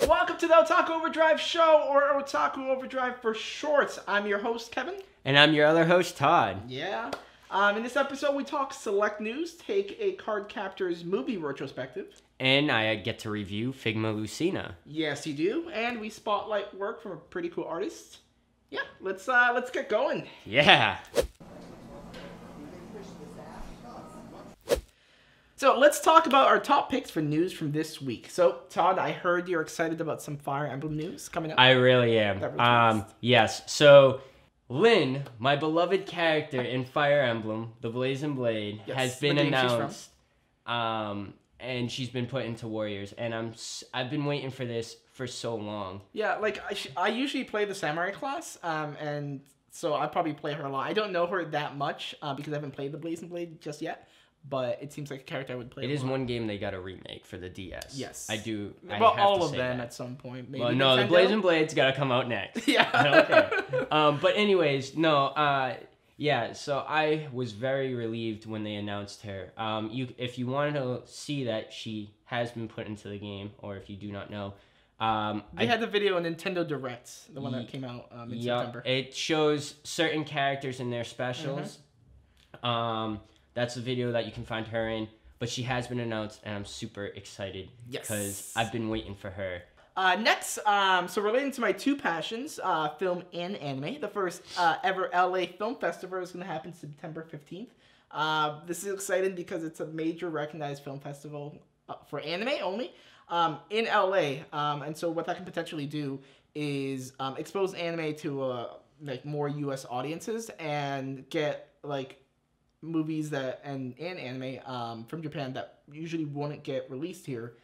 Welcome to the Otaku Overdrive show, or Otaku Overdrive for short. I'm your host, Kevin. And I'm your other host, Todd. Yeah. In this episode, we talk select news, take a Cardcaptors Movie retrospective. And I get to review Figma Lucina. Yes, you do. And we spotlight work from a pretty cool artist. Yeah, let's get going. Yeah. So let's talk about our top picks for news from this week. So Todd, I heard you're excited about some Fire Emblem news coming up. I really am. Yes. So Lynn, my beloved character in Fire Emblem, the Blazing Blade, has been announced. And she's been put into Warriors, and I've been waiting for this for so long. Yeah, like I usually play the Samurai class, and so I probably play her a lot. I don't know her that much because I haven't played the Blazing Blade just yet. But it seems like a character I would play. It is one game they got a remake for the DS. Yes. I do. Well, all of them at some point. Maybe well, no, the Blazing Blade's got to come out next. Yeah. Okay. But anyways, no. Yeah, so I was very relieved when they announced her. If you wanted to see that she has been put into the game, or if you do not know. They had the video on Nintendo Direct, the one that came out in September. It shows certain characters in their specials. Mm-hmm. That's the video that you can find her in, but she has been announced, and I'm super excited because I've been waiting for her. Next, so relating to my two passions, film and anime, the first ever LA Film Festival is going to happen September 15th. This is exciting because it's a major recognized film festival for anime only in LA, and so what that can potentially do is expose anime to like more U.S. audiences and get like movies that and anime from Japan that usually wouldn't get released here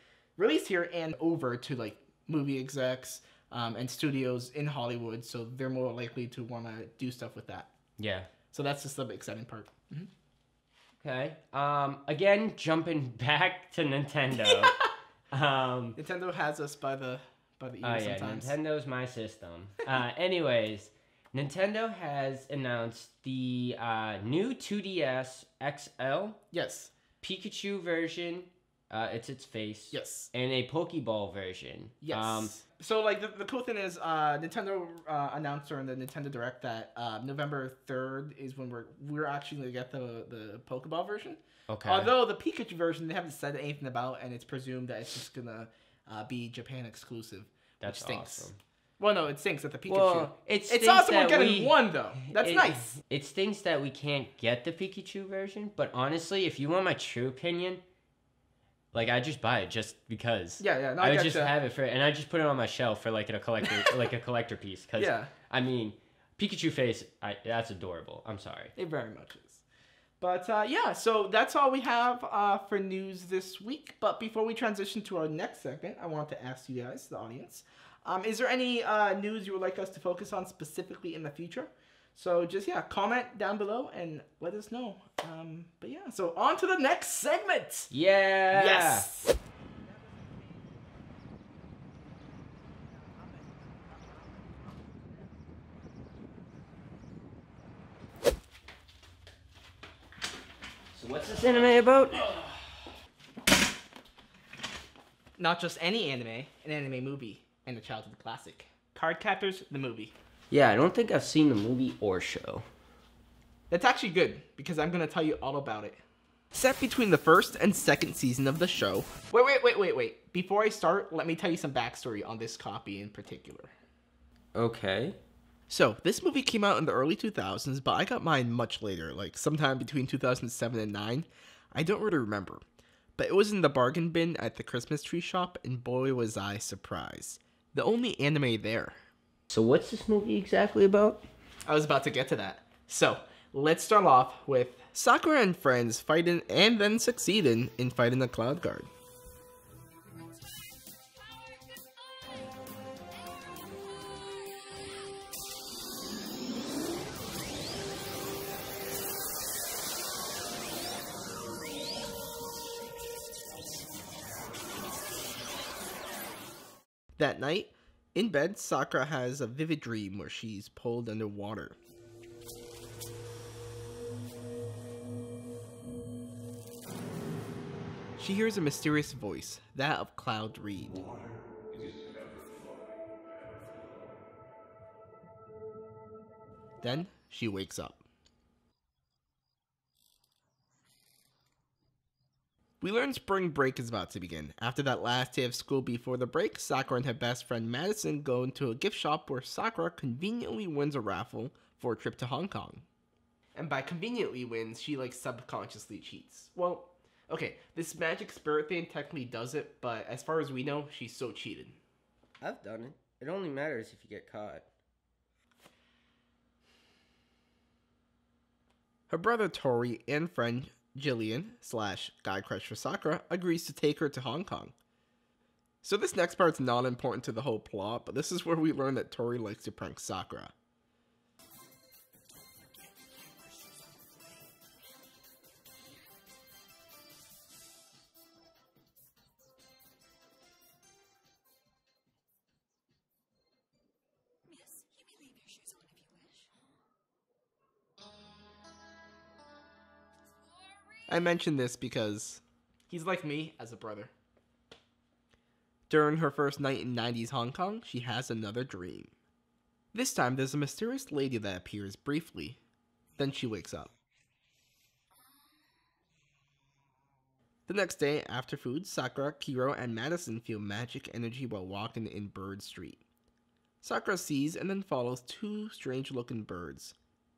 and over to like movie execs and studios in Hollywood, so they're more likely to want to do stuff with that. Yeah. So that's just the exciting part. Mm-hmm. Okay. Again, jumping back to Nintendo. Nintendo has us by the ear sometimes. Nintendo's my system. Anyways. Nintendo has announced the new 2DS XL. Yes. Pikachu version. It's its face. Yes. And a Pokeball version. Yes. So like the cool thing is Nintendo announced during the Nintendo Direct that November 3rd is when we're actually gonna get the Pokeball version. Okay. Although the Pikachu version they haven't said anything about, and it's presumed that it's just gonna be Japan exclusive. That's which stinks. awesome. Well, no, it stinks that the Pikachu. Well, it's awesome we're getting one, though. That's nice. It stinks that we can't get the Pikachu version, but honestly, if you want my true opinion, like, I just buy it just because. Yeah. No, I would just have it and I just put it on my shelf for, like, a collector like a collector piece. Cause, I mean, Pikachu face, that's adorable. I'm sorry. It very much is. But, yeah, so that's all we have for news this week. But before we transition to our next segment, I want to ask you guys, the audience, is there any news you would like us to focus on specifically in the future? So just, comment down below and let us know. But yeah, so on to the next segment. Yeah. Yes. So what's this anime about? Not just any anime, an anime movie. And a childhood classic. Cardcaptors, the movie. Yeah, I don't think I've seen the movie or show. That's actually good, because I'm going to tell you all about it. Set between the first and second season of the show. Wait. Before I start, let me tell you some backstory on this copy in particular. Okay. So, this movie came out in the early 2000s, but I got mine much later, like sometime between 2007 and 2009. I don't really remember. But it was in the bargain bin at the Christmas tree shop, and boy was I surprised. The only anime there. So what's this movie exactly about? I was about to get to that. So, let's start off with Sakura and friends fighting and then succeeding in fighting the Cloud Guard. That night, in bed, Sakura has a vivid dream where she's pulled underwater. She hears a mysterious voice, that of Cloud Reed. Then she wakes up. We learn spring break is about to begin. After that last day of school before the break, Sakura and her best friend Madison go into a gift shop where Sakura conveniently wins a raffle for a trip to Hong Kong. And by conveniently wins, she subconsciously cheats. Well, okay, this magic spirit thing technically does it, but as far as we know, she's so cheated. I've done it. It only matters if you get caught. Her brother Tori and friend Jillian / guy crush for Sakura agrees to take her to Hong Kong. So this next part's not important to the whole plot, but this is where we learn that Tori likes to prank Sakura. I mention this because he's like me as a brother. During her first night in 90s Hong Kong, she has another dream. This time, there's a mysterious lady that appears briefly. Then she wakes up. The next day, after food, Sakura, Kiro, and Madison feel magic energy while walking in Bird Street. Sakura sees and then follows two strange-looking birds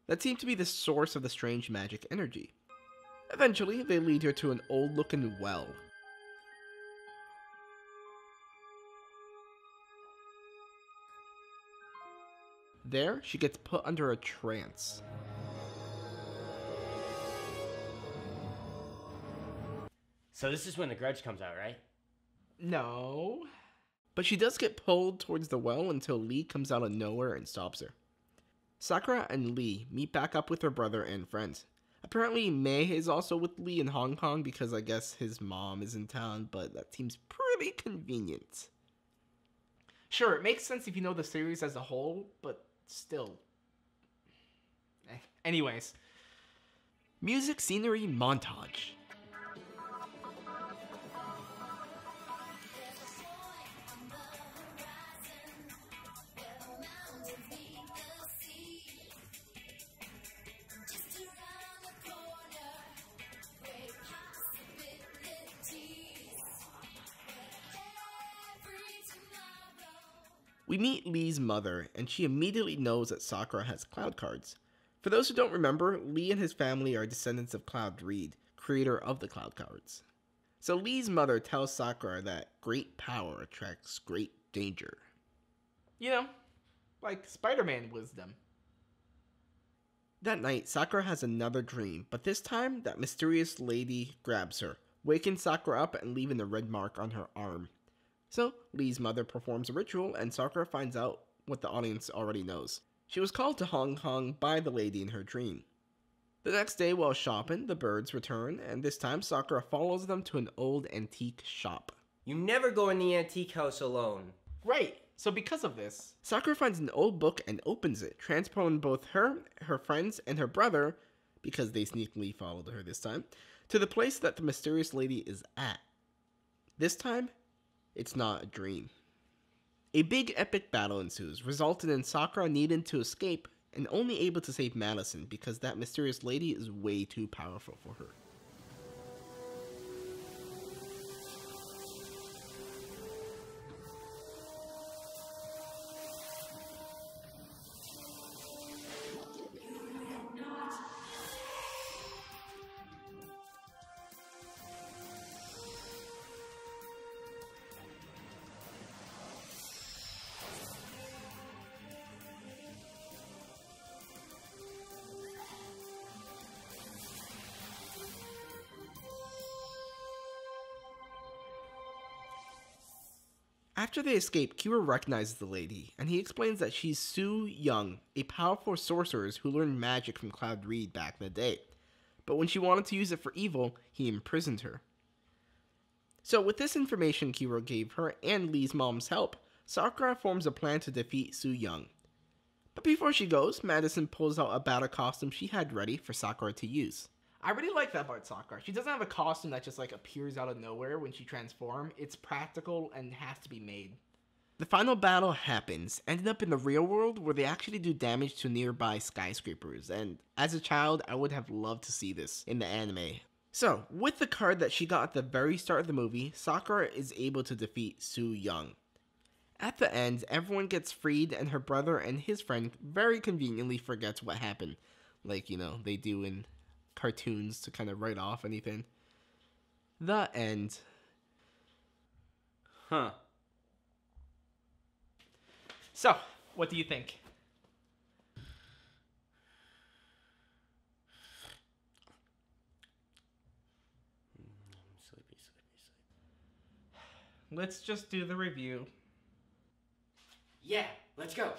that seem to be the source of the strange magic energy. Eventually, they lead her to an old-looking well. There, she gets put under a trance. So this is when the grudge comes out, right? No. But she does get pulled towards the well until Lee comes out of nowhere and stops her. Sakura and Lee meet back up with her brother and friends. Apparently, Mei is also with Lee in Hong Kong because I guess his mom is in town, but that seems pretty convenient. Sure, it makes sense if you know the series as a whole, but still. Anyways. Music scenery montage. We meet Lee's mother, and she immediately knows that Sakura has cloud cards. For those who don't remember, Lee and his family are descendants of Cloud Reed, creator of the cloud cards. So Lee's mother tells Sakura that great power attracts great danger. You know, like Spider-Man wisdom. That night, Sakura has another dream, but this time, that mysterious lady grabs her, waking Sakura up and leaving a red mark on her arm. So, Lee's mother performs a ritual, and Sakura finds out what the audience already knows. She was called to Hong Kong by the lady in her dream. The next day, while shopping, the birds return, and this time Sakura follows them to an old antique shop. You never go in the antique house alone. Right, so because of this, Sakura finds an old book and opens it, transporting both her friends, and her brother, because they sneakily followed her this time, to the place that the mysterious lady is at. This time, it's not a dream. A big epic battle ensues, resulting in Sakura needing to escape and only able to save Madison because that mysterious lady is way too powerful for her. After they escape, Kira recognizes the lady, and he explains that she's Su Young, a powerful sorceress who learned magic from Cloud Reed back in the day. But when she wanted to use it for evil, he imprisoned her. So with this information Kira gave her and Lee's mom's help, Sakura forms a plan to defeat Su Young. But before she goes, Madison pulls out a battle costume she had ready for Sakura to use. I really like that about Sakura. She doesn't have a costume that just appears out of nowhere when she transforms. It's practical and has to be made. The final battle happens, ending up in the real world where they actually do damage to nearby skyscrapers, and as a child, I would have loved to see this in the anime. So, with the card that she got at the very start of the movie, Sakura is able to defeat Su Young. At the end, everyone gets freed and her brother and his friend very conveniently forgets what happened. Like, they do in cartoons to kind of write off anything. The end. Huh. So, what do you think? Sleepy. Let's just do the review. Yeah, let's go.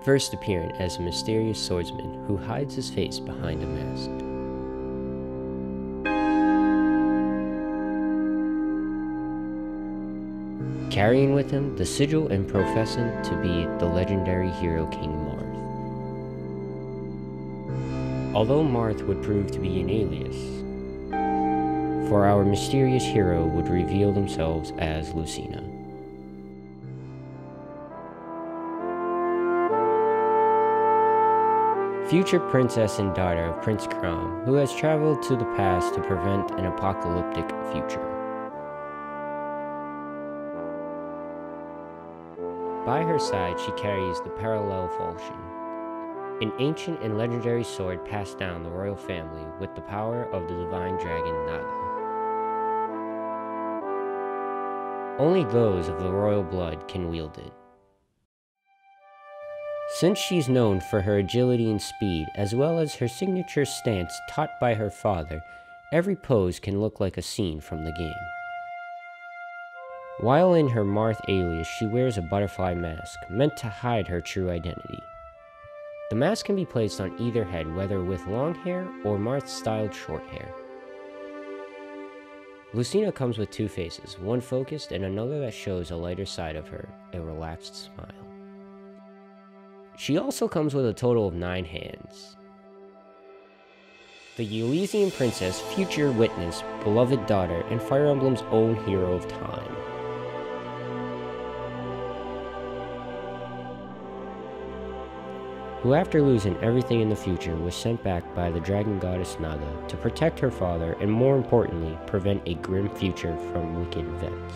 First appearing as a mysterious swordsman who hides his face behind a mask. Carrying with him the sigil and professing to be the legendary hero King Marth. Although Marth would prove to be an alias, for our mysterious hero would reveal themselves as Lucina. Future princess and daughter of Prince Kram, who has traveled to the past to prevent an apocalyptic future. By her side, she carries the parallel falchion, an ancient and legendary sword passed down the royal family with the power of the divine dragon Naga. Only those of the royal blood can wield it. Since she's known for her agility and speed, as well as her signature stance taught by her father, every pose can look like a scene from the game. While in her Marth alias, she wears a butterfly mask, meant to hide her true identity. The mask can be placed on either head, whether with long hair or Marth-styled short hair. Lucina comes with two faces, one focused and another that shows a lighter side of her, a relaxed smile. She also comes with a total of 9 hands. The Elysian Princess, future witness, beloved daughter, and Fire Emblem's own hero of time. Who after losing everything in the future was sent back by the dragon goddess Naga to protect her father and more importantly, prevent a grim future from wicked events.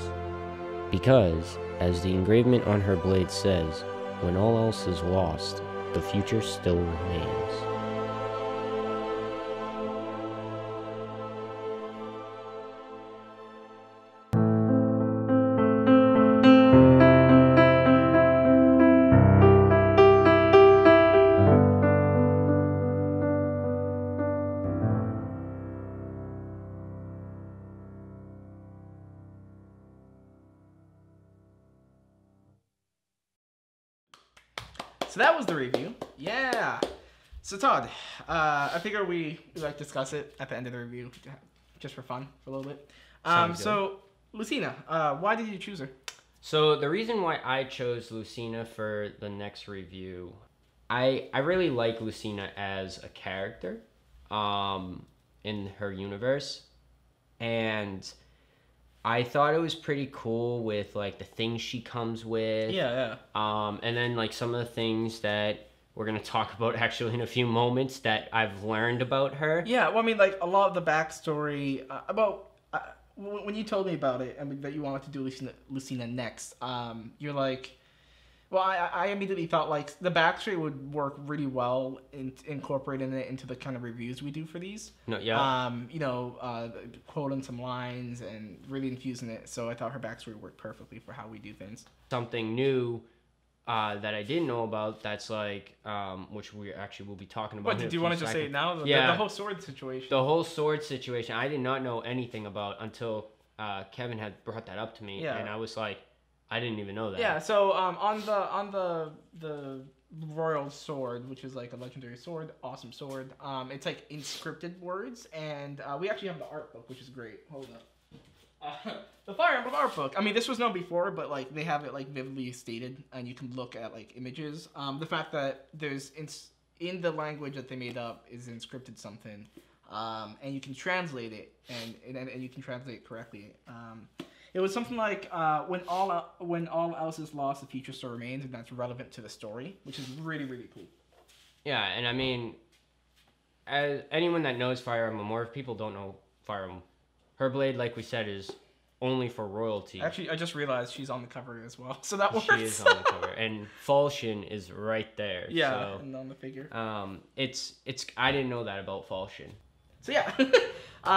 Because, as the engravement on her blade says, when all else is lost, the future still remains. So that was the review. Yeah. So Todd, I figure we like discuss it at the end of the review, just for fun, for a little bit. So Lucina, why did you choose her? So the reason why I chose Lucina for the next review, I really like Lucina as a character, in her universe, and I thought it was pretty cool with like the things she comes with. Yeah. And then like some of the things that we're gonna talk about actually in a few moments that I've learned about her. Yeah, well, I mean, like a lot of the backstory about when you told me about it and that you wanted to do Lucina next, you're like, well, I immediately thought like the backstory would work really well in incorporating it into the kind of reviews we do for these. No, yeah. Quoting some lines and really infusing it. So I thought her backstory worked perfectly for how we do things. Something new that I didn't know about. That's like, which we actually will be talking about. What, do you want to just say it now? Yeah. The whole sword situation. The whole sword situation. I did not know anything about until Kevin had brought that up to me, and I was like, I didn't even know that. Yeah. So on the royal sword, which is like a legendary sword, awesome sword. It's like inscripted words, and we actually have the art book, which is great. Hold up. The Fire Emblem art book. I mean, this was known before, but like they have it like vividly stated, and you can look at like images. The fact that there's in the language that they made up is inscripted something, and you can translate it, and you can translate it correctly. It was something like when all else is lost, the future still remains, and that's relevant to the story, which is really, really cool. Yeah, and I mean, as anyone that knows Fire Emblem, or if people don't know Fire Emblem, her blade, like we said, is only for royalty. Actually, I just realized she's on the cover as well, so that works. She is on the cover, and Falchion is right there. Yeah, so, and on the figure. It's I didn't know that about Falchion. So yeah,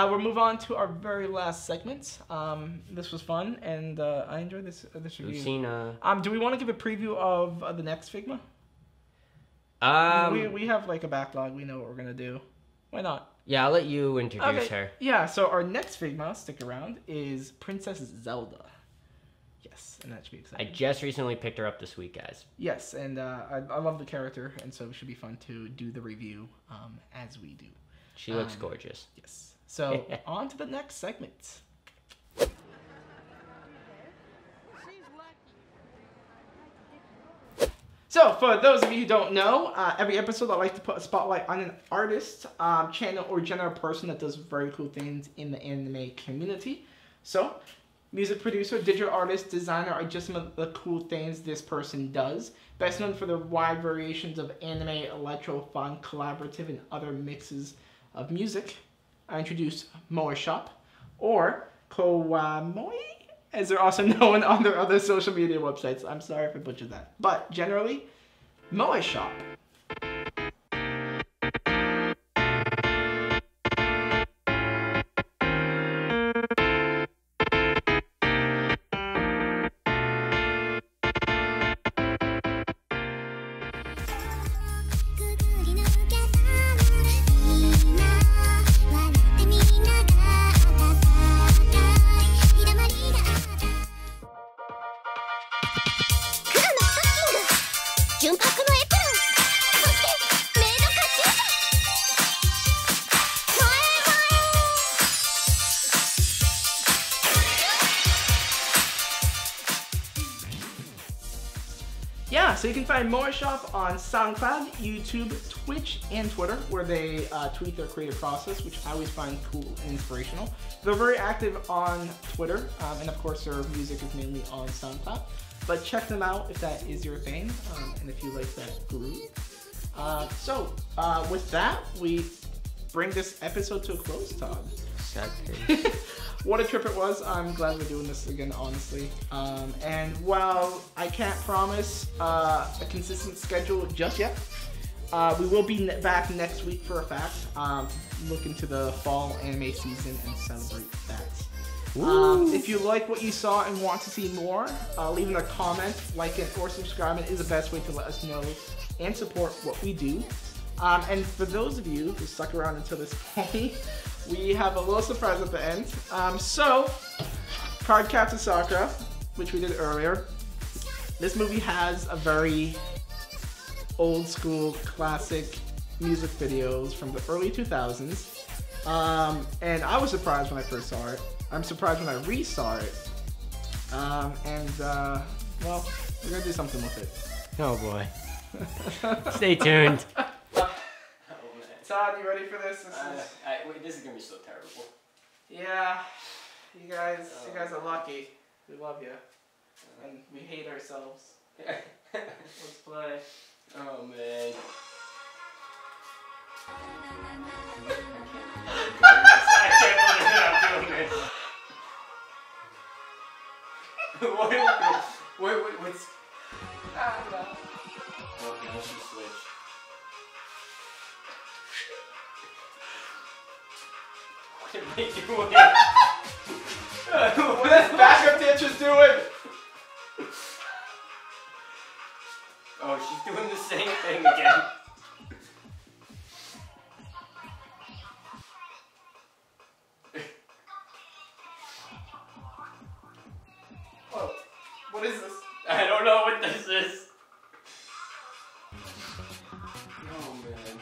we'll move on to our very last segment. This was fun, and I enjoyed this review. Lucina. Do we want to give a preview of the next Figma? We have like a backlog. We know what we're gonna do. Why not? Yeah, I'll let you introduce her. Yeah, so our next Figma, stick around, is Princess Zelda. Yes, and that should be exciting. I just recently picked her up this week, guys. Yes, and I love the character, and so it should be fun to do the review as we do. She looks gorgeous. Yes. So on to the next segment. So, for those of you who don't know, every episode I like to put a spotlight on an artist, channel, or general person that does very cool things in the anime community. So, music producer, digital artist, designer are just some of the cool things this person does. Best known for their wide variations of anime, electro, fun, collaborative, and other mixes of music. I introduce Moe Shop, or Kowamoe, as they're also known on their other social media websites. I'm sorry if I butchered that. But generally, Moe Shop. Yeah, so you can find Moe Shop on SoundCloud, YouTube, Twitch, and Twitter, where they tweet their creative process, which I always find cool and inspirational. They're very active on Twitter, and of course their music is mainly on SoundCloud. But check them out if that is your thing, and if you like that groove. So with that, we bring this episode to a close, Todd. What a trip it was. I'm glad we're doing this again, honestly. And while I can't promise a consistent schedule just yet, we will be back next week for a fact. Look into the fall anime season and celebrate that. If you like what you saw and want to see more, leaving a comment, like it, or subscribing is the best way to let us know and support what we do. And for those of you who stuck around until this point, we have a little surprise at the end. So, Cardcaptors Sakura, which we did earlier. This movie has a very old school, classic music videos from the early 2000s. And I was surprised when I first saw it. I'm surprised when I re-saw it. Well, we're gonna do something with it. Oh boy. Stay tuned. Todd, you ready for this? Wait, this is gonna be so terrible. Yeah, you guys are lucky. We love you, and we hate ourselves. Let's play. Oh man. I can't believe I'm doing this. What's? I don't know. Oh, now she switched. What are they doing? What is backup dancers doing? Oh, she's doing the same thing again. Oh, what is this? I don't know what this is. Oh man.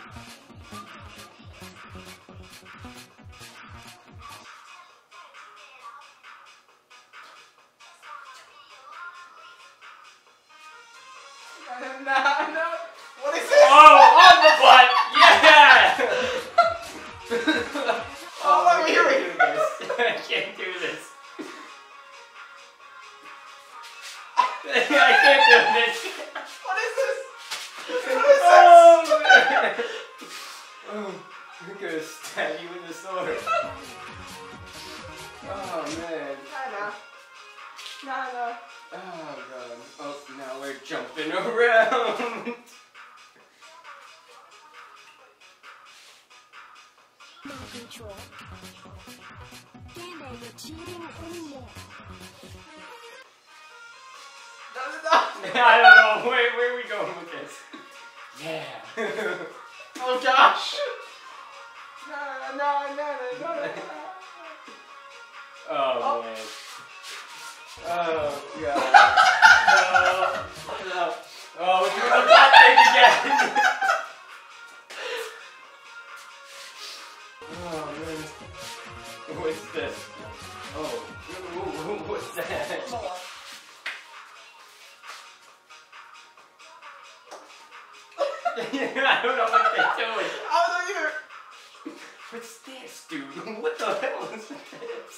No. What is this? Oh, on the butt! Yeah! Oh, let me hear it. I can't do this. I can't do this. What is this? Oh, I'm gonna stab you with a sword. Oh man. Nada. Oh god. Oh, now we're jumping around. I don't know. Where are we going with this? Yeah. Oh gosh. No. Oh man. Oh god. No. Oh, we're doing the pot thing again. Oh man. What's this? Oh. What's that? I don't know what they're doing. I don't know either. What's this, dude? What the hell is this?